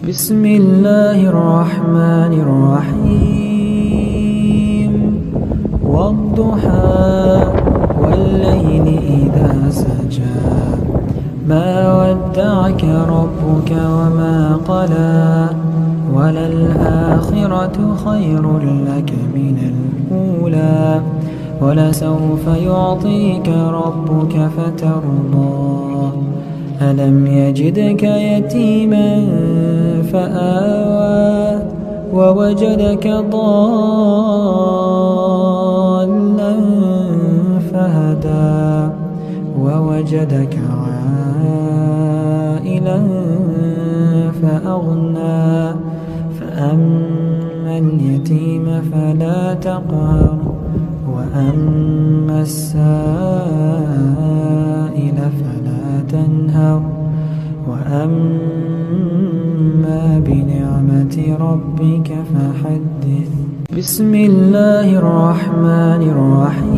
بسم الله الرحمن الرحيم والضحى والليل إذا سجى ما ودعك ربك وما قلى وللآخرة خير لك من الأولى ولسوف يعطيك ربك فترضى ألم يجدك يتيما فآوى ووجدك ضالا فهدى ووجدك عائلا فأغنى فأما اليتيم فلا تقهر وأما السائل فلا تنهر وأما بنعمة ربك فحدث بسم الله الرحمن الرحيم